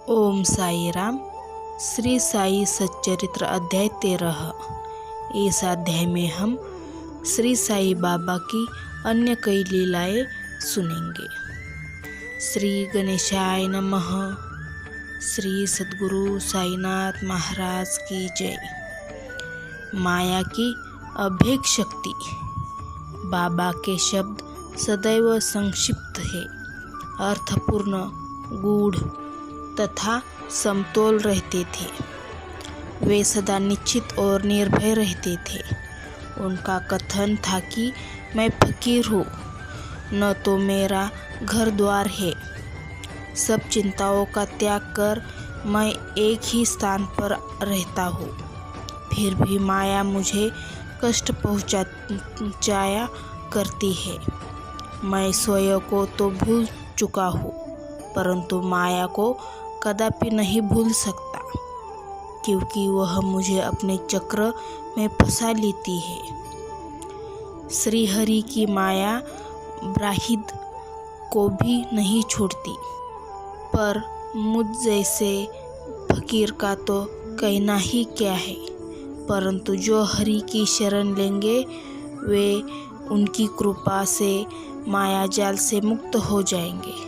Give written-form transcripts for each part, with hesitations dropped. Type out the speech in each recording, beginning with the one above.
ओम साई राम। श्री साई सच्चरित्र अध्याय 13। इस अध्याय में हम श्री साई बाबा की अन्य कई लीलाएं सुनेंगे। श्री गणेशाय नमः। श्री सद्गुरु साईनाथ महाराज की जय। माया की अभेद शक्ति। बाबा के शब्द सदैव संक्षिप्त है, अर्थपूर्ण, गूढ़ तथा समतोल रहते थे। वे सदा निश्चित और निर्भय रहते थे। उनका कथन था कि मैं फकीर हूँ, न तो मेरा घर द्वार है। सब चिंताओं का त्याग कर मैं एक ही स्थान पर रहता हूँ। फिर भी माया मुझे कष्ट पहुँचाया करती है। मैं स्वयं को तो भूल चुका हूँ, परंतु माया को कदापि नहीं भूल सकता, क्योंकि वह मुझे अपने चक्र में फंसा लेती है। श्री हरि की माया ब्राहिद को भी नहीं छोड़ती, पर मुझ जैसे फकीर का तो कहना ही क्या है। परंतु जो हरि की शरण लेंगे वे उनकी कृपा से माया जाल से मुक्त हो जाएंगे।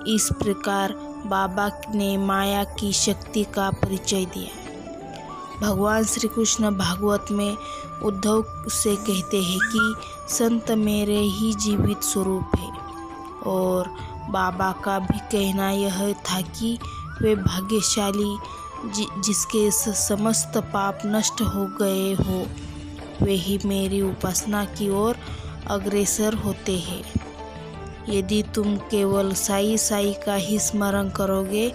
इस प्रकार बाबा ने माया की शक्ति का परिचय दिया। भगवान श्री कृष्ण भागवत में उद्धव से कहते हैं कि संत मेरे ही जीवित स्वरूप है, और बाबा का भी कहना यह था कि वे भाग्यशाली जिसके समस्त पाप नष्ट हो गए हो, वे ही मेरी उपासना की ओर अग्रसर होते हैं। यदि तुम केवल साई साई का ही स्मरण करोगे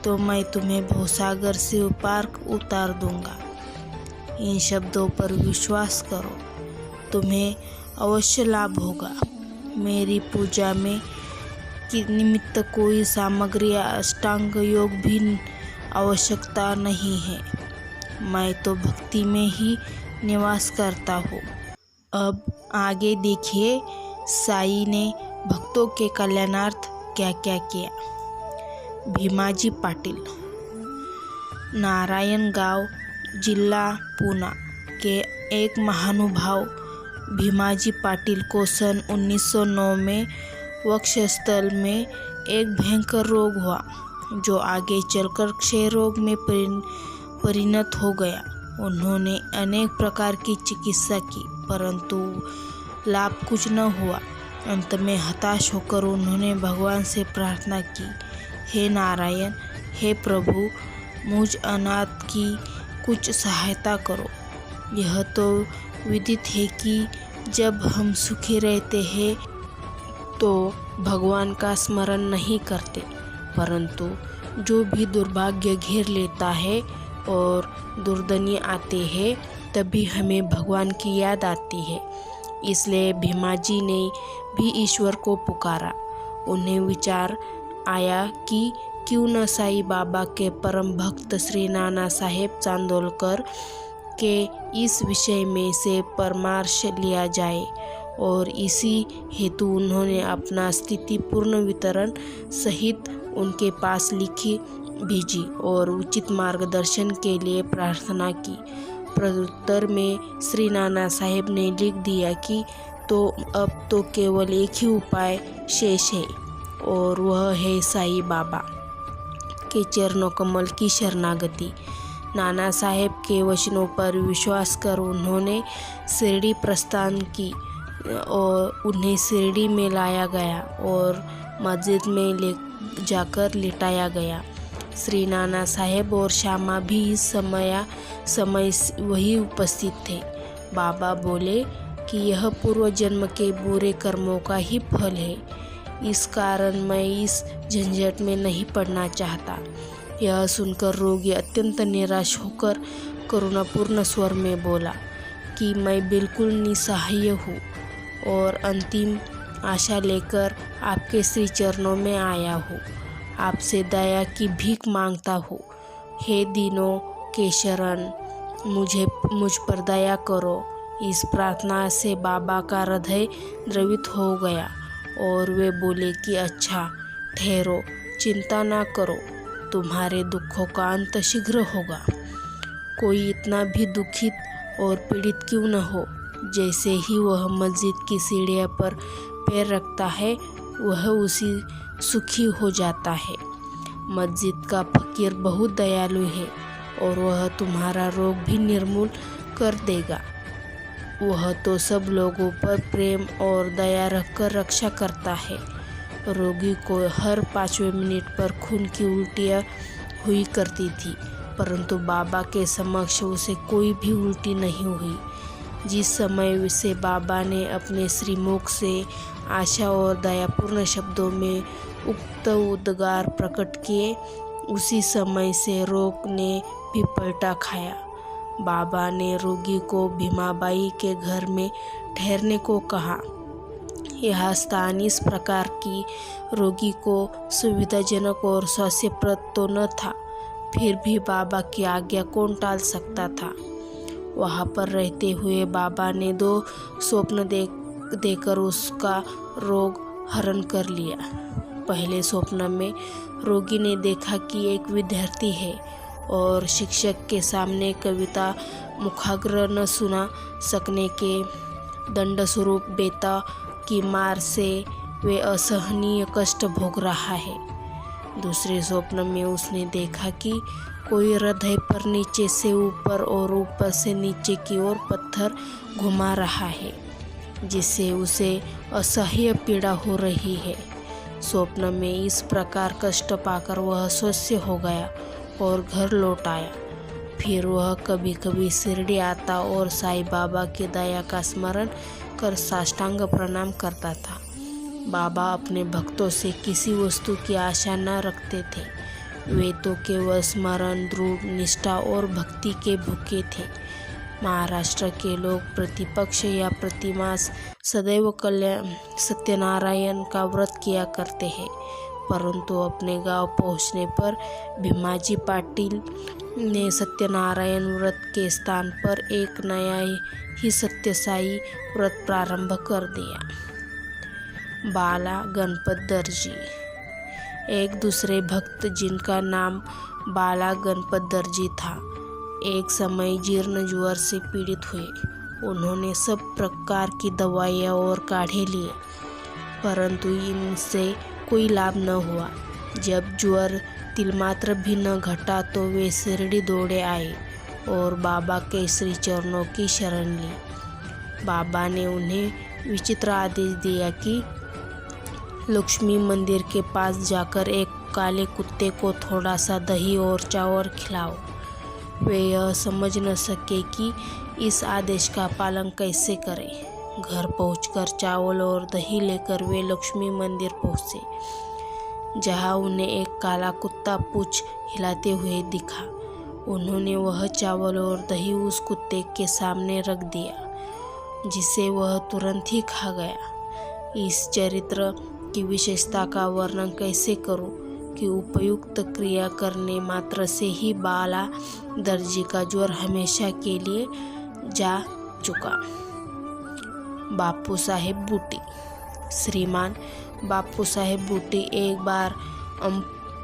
तो मैं तुम्हें भवसागर से पार उतार दूंगा। इन शब्दों पर विश्वास करो, तुम्हें अवश्य लाभ होगा। मेरी पूजा में कि निमित्त कोई सामग्री या अष्टांग योग भी आवश्यकता नहीं है। मैं तो भक्ति में ही निवास करता हूँ। अब आगे देखिए साई ने भक्तों के कल्याणार्थ क्या क्या किया। भीमाजी पाटिल, नारायणगांव जिला पूना के एक महानुभाव भीमाजी पाटिल को सन 1909 में वक्षस्थल में एक भयंकर रोग हुआ, जो आगे चलकर क्षय रोग में परिणत हो गया। उन्होंने अनेक प्रकार की चिकित्सा की, परंतु लाभ कुछ न हुआ। अंत में हताश होकर उन्होंने भगवान से प्रार्थना की, हे नारायण, हे प्रभु, मुझ अनाथ की कुछ सहायता करो। यह तो विदित है कि जब हम सुखी रहते हैं तो भगवान का स्मरण नहीं करते, परंतु जो भी दुर्भाग्य घेर लेता है और दुर्दनी आते हैं तभी हमें भगवान की याद आती है। इसलिए भीमाजी ने भी ईश्वर को पुकारा। उन्हें विचार आया कि क्यों न साई बाबा के परम भक्त श्री नाना साहेब चांदोलकर के इस विषय में से परामर्श लिया जाए, और इसी हेतु उन्होंने अपना स्थिति पूर्ण वितरण सहित उनके पास लिखी भेजी और उचित मार्गदर्शन के लिए प्रार्थना की। प्रत्युत्तर में श्री नाना साहेब ने लिख दिया कि तो अब तो केवल एक ही उपाय शेष है, और वह है साई बाबा के चरणों कमल की शरणागति। नाना साहेब के वचनों पर विश्वास कर उन्होंने शिरडी प्रस्थान की और उन्हें शिरडी में लाया गया और मस्जिद में ले जाकर लिटाया गया। श्री नाना साहेब और श्यामा भी इस समय वही उपस्थित थे। बाबा बोले कि यह पूर्व जन्म के बुरे कर्मों का ही फल है, इस कारण मैं इस झंझट में नहीं पड़ना चाहता। यह सुनकर रोगी अत्यंत निराश होकर करुणापूर्ण स्वर में बोला कि मैं बिल्कुल निसहाय हूँ और अंतिम आशा लेकर आपके श्री चरणों में आया हूँ। आपसे दया की भीख मांगता हूँ। हे दीनों के शरण, मुझ पर दया करो। इस प्रार्थना से बाबा का हृदय द्रवित हो गया और वे बोले कि अच्छा ठहरो, चिंता ना करो, तुम्हारे दुखों का अंत शीघ्र होगा। कोई इतना भी दुखित और पीड़ित क्यों न हो, जैसे ही वह मस्जिद की सीढ़ियों पर पैर रखता है वह उसी सुखी हो जाता है। मस्जिद का फकीर बहुत दयालु है और वह तुम्हारा रोग भी निर्मूल कर देगा। वह तो सब लोगों पर प्रेम और दया रखकर रक्षा करता है। रोगी को हर 5वें मिनट पर खून की उल्टियाँ हुई करती थी, परंतु बाबा के समक्ष उसे कोई भी उल्टी नहीं हुई। जिस समय से बाबा ने अपने श्रीमुख से आशा और दयापूर्ण शब्दों में उक्त उद्गार प्रकट किए, उसी समय से रोग ने भी पलटा खाया। बाबा ने रोगी को भीमाबाई के घर में ठहरने को कहा। यह स्थान इस प्रकार की रोगी को सुविधाजनक और स्वास्थ्यप्रद तो न था, फिर भी बाबा की आज्ञा कौन टाल सकता था। वहाँ पर रहते हुए बाबा ने 2 स्वप्न देकर उसका रोग हरण कर लिया। पहले स्वप्न में रोगी ने देखा कि एक विद्यार्थी है और शिक्षक के सामने कविता मुखाग्र न सुना सकने के दंड स्वरूप बेटा की मार से वे असहनीय कष्ट भोग रहा है। दूसरे स्वप्न में उसने देखा कि कोई हृदय पर नीचे से ऊपर और ऊपर से नीचे की ओर पत्थर घुमा रहा है, जिससे उसे असह्य पीड़ा हो रही है। स्वप्न में इस प्रकार कष्ट पाकर वह स्वस्थ हो गया और घर लौट आया। फिर वह कभी कभी शिरडी आता और साईं बाबा की दया का स्मरण कर साष्टांग प्रणाम करता था। बाबा अपने भक्तों से किसी वस्तु की आशा न रखते थे। वे तो केवल स्मरण, दृढ़ निष्ठा और भक्ति के भूखे थे। महाराष्ट्र के लोग प्रतिपक्ष या प्रतिमास सदैव सत्यनारायण का व्रत किया करते हैं, परंतु अपने गांव पहुंचने पर भीमाजी पाटिल ने सत्यनारायण व्रत के स्थान पर एक नया ही सत्यसाई व्रत प्रारंभ कर दिया। बाला गणपत दर्जी। एक दूसरे भक्त जिनका नाम बाला गणपत दर्जी था, एक समय जीर्ण ज्वर से पीड़ित हुए। उन्होंने सब प्रकार की दवाइयाँ और काढ़े लिए, परंतु इनसे कोई लाभ न हुआ। जब ज्वर तिलमात्र भी न घटा तो वे शिरडी दौड़े आए और बाबा के श्री चरणों की शरण ली। बाबा ने उन्हें विचित्र आदेश दिया कि लक्ष्मी मंदिर के पास जाकर एक काले कुत्ते को थोड़ा सा दही और चावल खिलाओ। वे यह समझ न सके कि इस आदेश का पालन कैसे करें। घर पहुंचकर चावल और दही लेकर वे लक्ष्मी मंदिर पहुंचे, जहां उन्हें एक काला कुत्ता पूंछ हिलाते हुए दिखा। उन्होंने वह चावल और दही उस कुत्ते के सामने रख दिया, जिसे वह तुरंत ही खा गया। इस चरित्र की विशेषता का वर्णन कैसे करूं कि उपयुक्त क्रिया करने मात्र से ही बाला दर्जी का ज्वर हमेशा के लिए जा चुका। बापू साहेब बूटी। श्रीमान बापू साहेब बूटी एक बार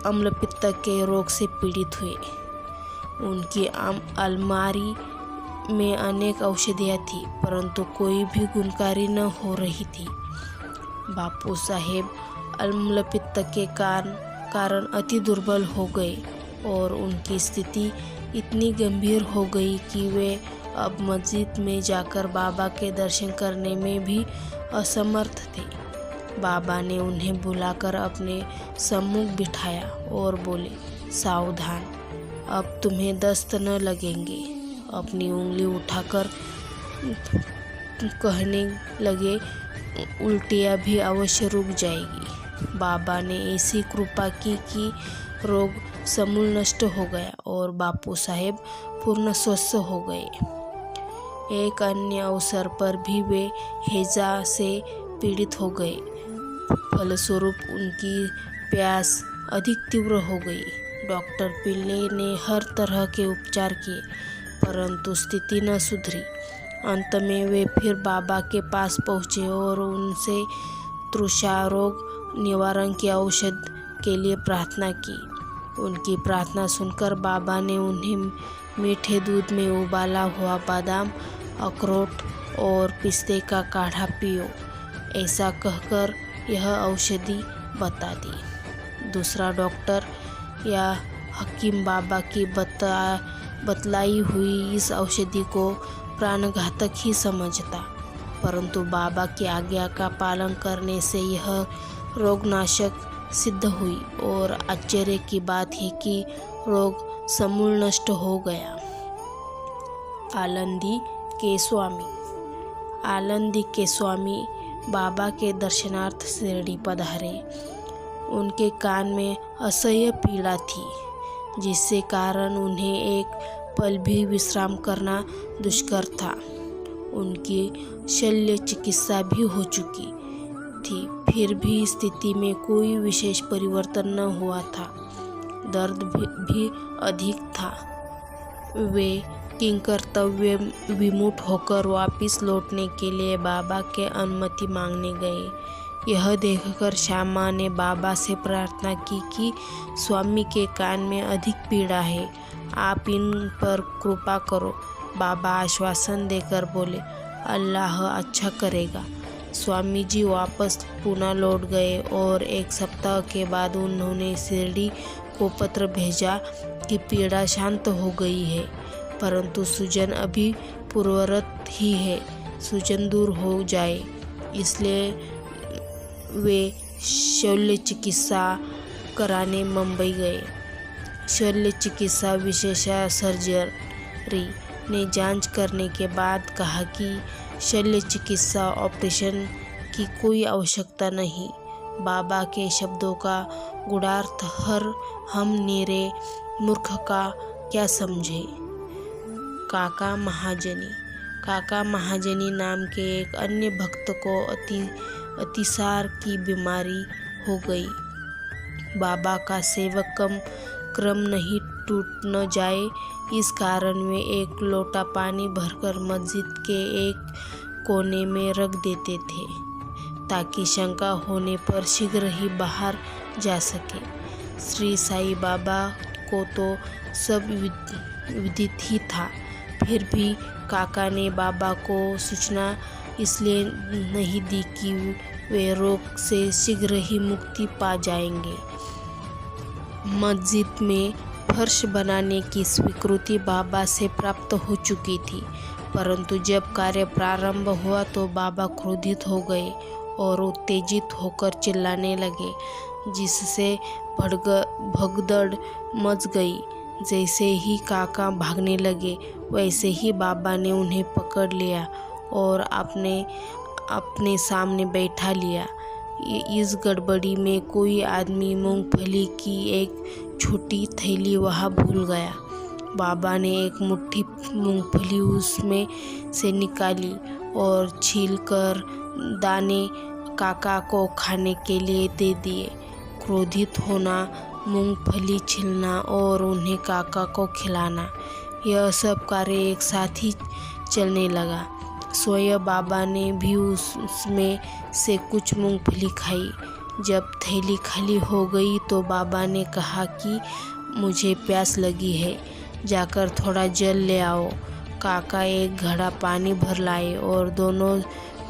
अम्लपित्त के रोग से पीड़ित हुए। उनकी अलमारी में अनेक औषधियाँ थी, परंतु कोई भी गुणकारी न हो रही थी। बापू साहेब अम्लपित्त के कारण अति दुर्बल हो गए और उनकी स्थिति इतनी गंभीर हो गई कि वे अब मस्जिद में जाकर बाबा के दर्शन करने में भी असमर्थ थे। बाबा ने उन्हें बुलाकर अपने सम्मुख बिठाया और बोले, सावधान, अब तुम्हें दस्त न लगेंगे। अपनी उंगली उठाकर कहने लगे, उल्टियाँ भी अवश्य रुक जाएगी। बाबा ने ऐसी कृपा की कि रोग समूल नष्ट हो गया और बापू साहेब पूर्ण स्वस्थ हो गए। एक अन्य अवसर पर भी वे हैजा से पीड़ित हो गए। फलस्वरूप उनकी प्यास अधिक तीव्र हो गई। डॉक्टर पिल्ले ने हर तरह के उपचार किए, परंतु स्थिति न सुधरी। अंत में वे फिर बाबा के पास पहुँचे और उनसे तृषा रोग निवारण की औषध के लिए प्रार्थना की। उनकी प्रार्थना सुनकर बाबा ने उन्हें मीठे दूध में उबाला हुआ बादाम, अखरोट और पिस्ते का काढ़ा पियो, ऐसा कहकर यह औषधि बता दी। दूसरा डॉक्टर या हकीम बाबा की बतलाई हुई इस औषधि को प्राणघातक ही समझता, परंतु बाबा की आज्ञा का पालन करने से यह रोगनाशक सिद्ध हुई और आश्चर्य की बात है कि रोग समूल नष्ट हो गया। आलंदी के स्वामी। आलंदी के स्वामी बाबा के दर्शनार्थ शिरडी पधारे। उनके कान में असह्य पीड़ा थी, जिससे कारण उन्हें एक पल भी विश्राम करना दुष्कर था। उनकी शल्य चिकित्सा भी हो चुकी थी, फिर भी स्थिति में कोई विशेष परिवर्तन न हुआ था। दर्द भी अधिक था। वे किंकर्तव्य विमुख होकर वापस लौटने के लिए बाबा के अनुमति मांगने गए। यह देखकर श्यामा ने बाबा से प्रार्थना की कि स्वामी के कान में अधिक पीड़ा है, आप इन पर कृपा करो। बाबा आश्वासन देकर बोले, अल्लाह अच्छा करेगा। स्वामी जी वापस पुणे लौट गए और एक सप्ताह के बाद उन्होंने शिरडी को पत्र भेजा कि पीड़ा शांत हो गई है, परंतु सूजन अभी पूर्ववत ही है। सूजन दूर हो जाए इसलिए वे शल्य चिकित्सा कराने मुंबई गए। शल्य चिकित्सा विशेषज्ञ सर्जरी ने जांच करने के बाद कहा कि शल्य चिकित्सा ऑपरेशन की कोई आवश्यकता नहीं। बाबा के शब्दों का गूढ़ार्थ हम निरे मूर्ख का क्या समझे। काका महाजनी। काका महाजनी नाम के एक अन्य भक्त को अतिसार की बीमारी हो गई। बाबा का सेवक क्रम नहीं टूट न जाए, इस कारण वे एक लोटा पानी भरकर मस्जिद के एक कोने में रख देते थे, ताकि शंका होने पर शीघ्र ही बाहर जा सके। श्री साई बाबा को तो सब विदित ही था, फिर भी काका ने बाबा को सूचना इसलिए नहीं दी कि वे रोग से शीघ्र ही मुक्ति पा जाएंगे। मस्जिद में फर्श बनाने की स्वीकृति बाबा से प्राप्त हो चुकी थी, परंतु जब कार्य प्रारंभ हुआ तो बाबा क्रोधित हो गए और उत्तेजित होकर चिल्लाने लगे, जिससे भगदड़ मच गई। जैसे ही काका भागने लगे, वैसे ही बाबा ने उन्हें पकड़ लिया और अपने सामने बैठा लिया। इस गड़बड़ी में कोई आदमी मूंगफली की एक छोटी थैली वहाँ भूल गया। बाबा ने एक मुट्ठी मूंगफली उसमें से निकाली और छीलकर दाने काका को खाने के लिए दे दिए। क्रोधित होना, मूंगफली छीलना और उन्हें काका को खिलाना, यह सब कार्य एक साथ ही चलने लगा। स्वयं बाबा ने भी उसमें से कुछ मूंगफली खाई। जब थैली खाली हो गई तो बाबा ने कहा कि मुझे प्यास लगी है, जाकर थोड़ा जल ले आओ। काका एक घड़ा पानी भर लाए और दोनों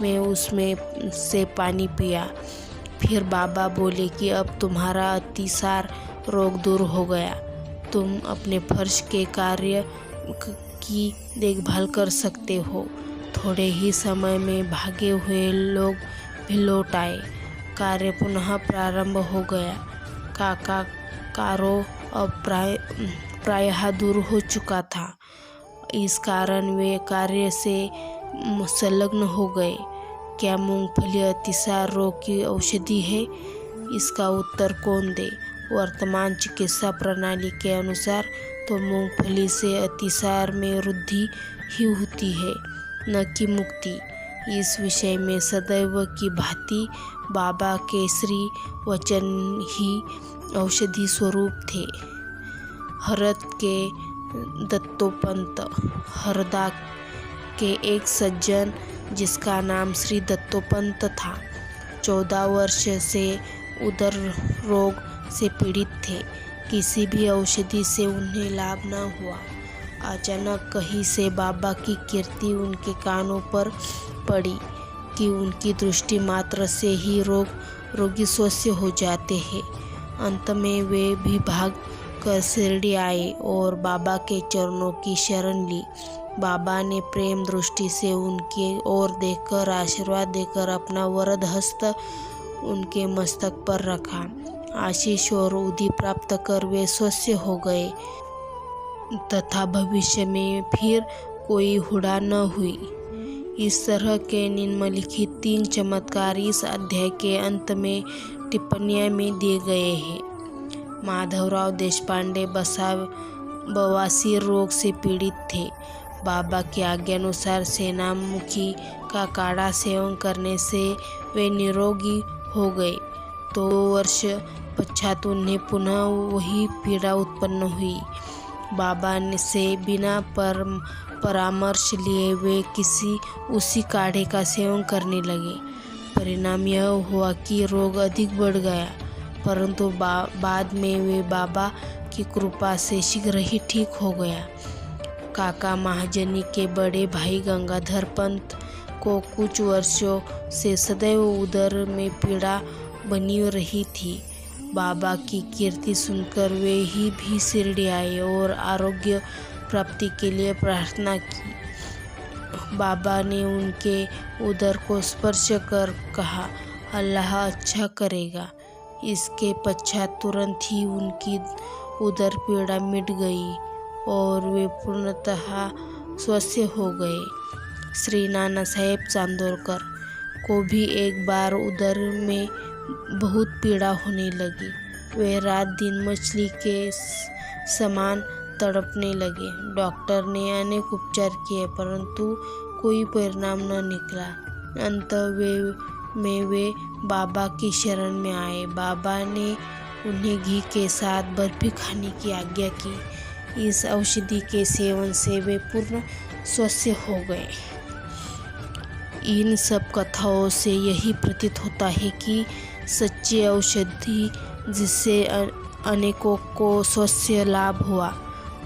में उसमें से पानी पिया। फिर बाबा बोले कि अब तुम्हारा अतिसार रोग दूर हो गया, तुम अपने फर्ज के कार्य की देखभाल कर सकते हो। थोड़े ही समय में भागे हुए लोग भी लौट आए। कार्य पुनः प्रारंभ हो गया। काका का रोग अब प्रायः दूर हो चुका था। इस कारण वे कार्य से संलग्न हो गए। क्या मूंगफली अतिसार रोग की औषधि है? इसका उत्तर कौन दे? वर्तमान चिकित्सा प्रणाली के अनुसार तो मूंगफली से अतिसार में वृद्धि ही होती है, न कि मुक्ति। इस विषय में सदैव की भांति बाबा के श्री वचन ही औषधि स्वरूप थे। हरद के दत्तोपंत। हरदा के एक सज्जन जिसका नाम श्री दत्तोपंत था, 14 वर्ष से उदर रोग से पीड़ित थे। किसी भी औषधि से उन्हें लाभ न हुआ। अचानक कहीं से बाबा की कीर्ति उनके कानों पर पड़ी कि उनकी दृष्टि मात्र से ही रोगी स्वस्थ हो जाते हैं। अंत में वे भी भाग कर शिरडी आए और बाबा के चरणों की शरण ली। बाबा ने प्रेम दृष्टि से उनकी ओर देखकर आशीर्वाद देकर अपना वरद हस्त उनके मस्तक पर रखा। आशीष और उदी प्राप्त कर वे स्वस्थ हो गए तथा भविष्य में फिर कोई हुड़ा न हुई। इस तरह के निम्नलिखित 3 चमत्कार इस अध्याय के अंत में टिप्पणियां में दिए गए हैं। माधवराव देशपांडे बवासीर रोग से पीड़ित थे। बाबा की आज्ञानुसार सेनामुखी का काढ़ा सेवन करने से वे निरोगी हो गए। 2 वर्ष पश्चात उन्हें पुनः वही पीड़ा उत्पन्न हुई। बाबा से बिना परामर्श लिए वे उसी काढ़े का सेवन करने लगे। परिणाम यह हुआ कि रोग अधिक बढ़ गया, परंतु बाद में वे बाबा की कृपा से शीघ्र ही ठीक हो गया। काका महाजनी के बड़े भाई गंगाधर पंत को कुछ वर्षों से सदैव उदर में पीड़ा बनी रही थी। बाबा की कीर्ति सुनकर वे ही भी शिरडी आए और आरोग्य प्राप्ति के लिए प्रार्थना की। बाबा ने उनके उदर को स्पर्श कर कहा, अल्लाह अच्छा करेगा। इसके पश्चात तुरंत ही उनकी उदर पीड़ा मिट गई और वे पूर्णतः स्वस्थ हो गए। श्री नाना साहेब चांदोरकर को भी एक बार उदर में बहुत पीड़ा होने लगी। वे रात दिन मछली के समान तड़पने लगे। डॉक्टर ने अनेक उपचार किए, परंतु कोई परिणाम न निकला। अंत में वे बाबा की शरण में आए। बाबा ने उन्हें घी के साथ बर्फी खाने की आज्ञा की। इस औषधि के सेवन से वे पूर्ण स्वस्थ हो गए। इन सब कथाओं से यही प्रतीत होता है कि सच्ची औषधि जिससे अनेकों को स्वास्थ्य लाभ हुआ,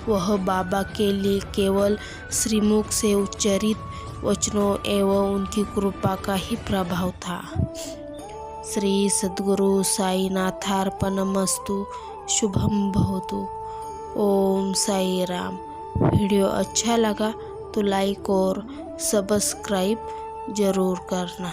वह बाबा के लिए केवल श्रीमुख से उच्चारित वचनों एवं उनकी कृपा का ही प्रभाव था। श्री सद्गुरु साईनाथार्पणमस्तु। शुभम भवतु। ओम साई राम। वीडियो अच्छा लगा तो लाइक और सब्सक्राइब जरूर करना।